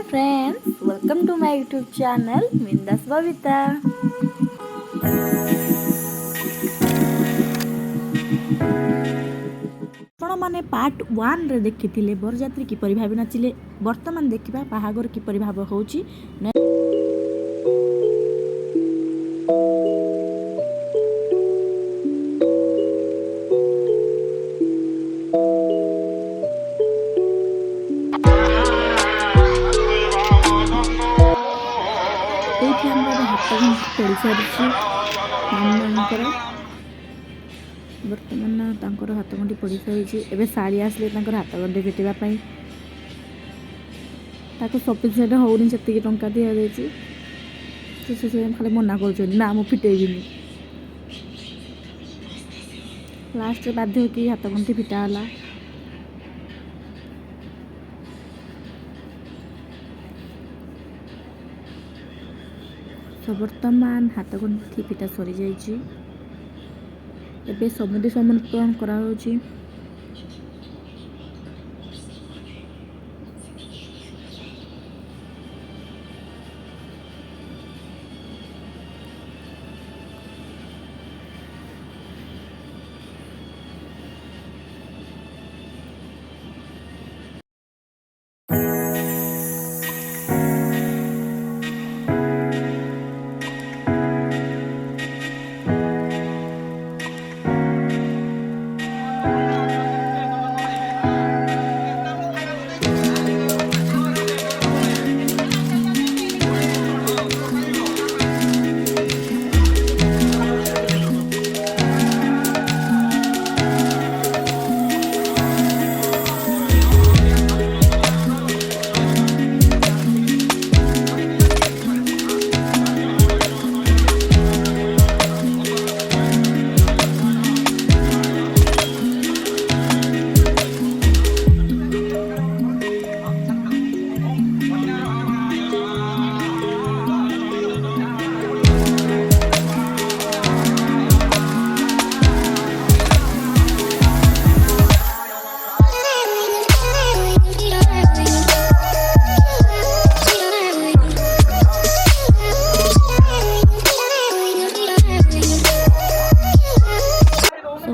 friends, welcome to my YouTube channel Mindas Bhavita. ଆପଣମାନେ part 1 ରେ ଦେଖିଥିଲେ ବରଯାତ୍ରୀ କିପରି ଭାବେ ନାଚିଲେ। ବର୍ତ୍ତମାନ ଦେଖିବା ବାହାଘର କିପରି ଭାବେ ହେଉଛି। ଏଇଠି ଆମର ହାତ ଗଣ୍ଠି ପଡ଼ି ସାରିଛି ମାମାଙ୍କର। ବର୍ତ୍ତମାନ ତାଙ୍କର ହାତ ଗଣ୍ଠି ପଡ଼ି ସାରିଛି। ଏବେ ଶାଢ଼ୀ ଆସିଲେ ତାଙ୍କର ହାତ ଗଣ୍ଠି ଫିଟିବା ପାଇଁ। ତାକୁ ସଫିସିଏଣ୍ଟ ହେଉନି, ସେତିକି ଟଙ୍କା ଦିଆଯାଇଛି। ସେ ଖାଲି ମନା କରୁଛନ୍ତି, ନା ମୁଁ ଫିଟେଇବିନି। ଲାଷ୍ଟରେ ବାଧ୍ୟ ହୋଇକି ହାତ ଗଣ୍ଠି ଫିଟା ହେଲା। ବର୍ତ୍ତମାନ ହାତ ଗଣ୍ଠି ଫିଟା ସରିଯାଇଛି। ଏବେ ସମୁଦି ସମର୍ପଣ କରାଯାଉଛି।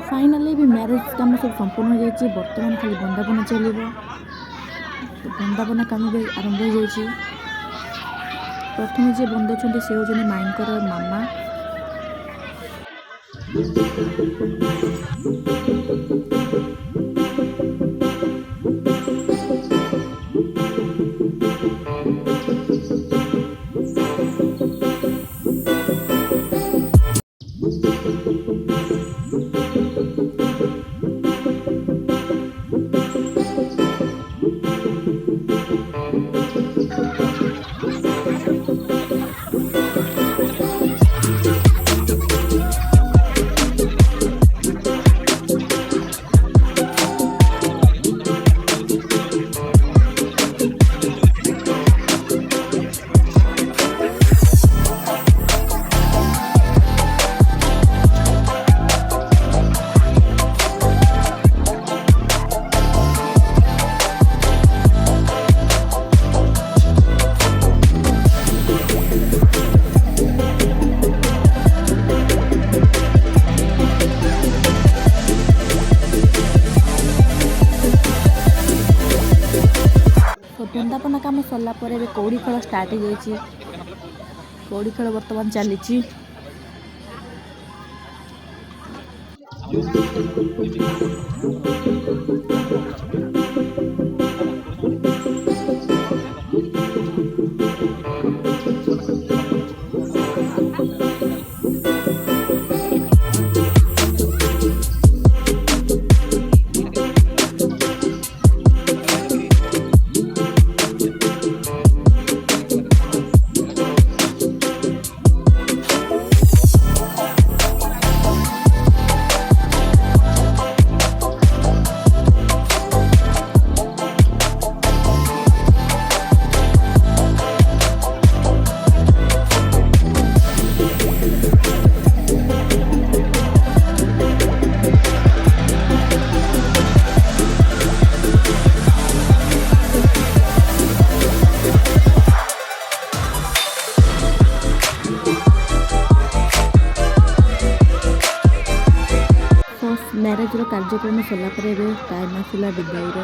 फाइनाली भी मैरिज काम सब संपूर्ण हो जाए। बर्तमान खाली बंदापना चलो। बंदापना काम भी आरंभ हो जाए। प्रथम जे बंदुंट से होती माईंकर मामा। बंदापना काम सरला पर कौड़ी खेल स्टार्ट हो जाए। कौड़ी खेल बर्तमान चली। କାର୍ଯ୍ୟକ୍ରମ ସରିଲା ପରେ ଏବେ ଟାଇମ୍ ଆସିଲା ବିଦାୟର।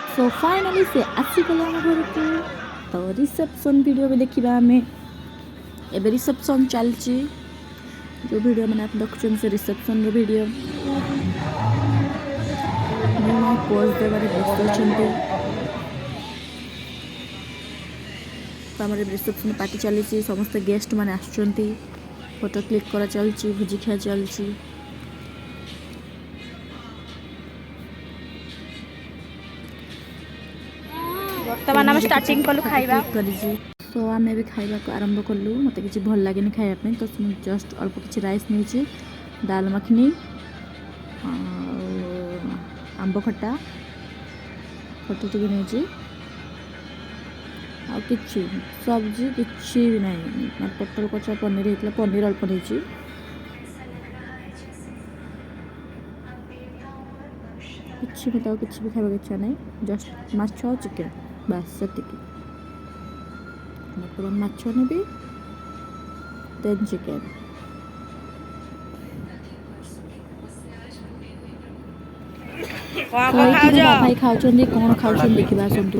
सो फाइनली से आसीगला आम घर को। तो रिसेप्शन वीडियो भी देखा आम एवं रिसेप्शन चलती जो वीडियो मैंने आप देखुं से रिसेप्शन वीडियो पोज देवार व्यस्त अच्छा। रिसेप्शन पार्टी चली समस्त गेस्ट मैंने आसुँच फोटो क्लिक करा चलती भोजी खा चलती। बर्तमान आम स्टार्टिंग कलु खाइबा तो आम भी खाइबा को आरंभ कलु। मत किसी भल लगे खाइबा तो जस्ट अल्प किसी राइस नहीं दाल मखनी आंब खटा खटी टी नहीं आ कि सब्जी किसी भी ना पटल कचा पनीर होता पनीर अल्प नहीं किसी भी किसी भी खाइबा इच्छा नहीं जस्ट माछ और चिकेन बस से माछ नेबी देन चिकेन भाई खाऊ कौन खाऊ देखा आसतु।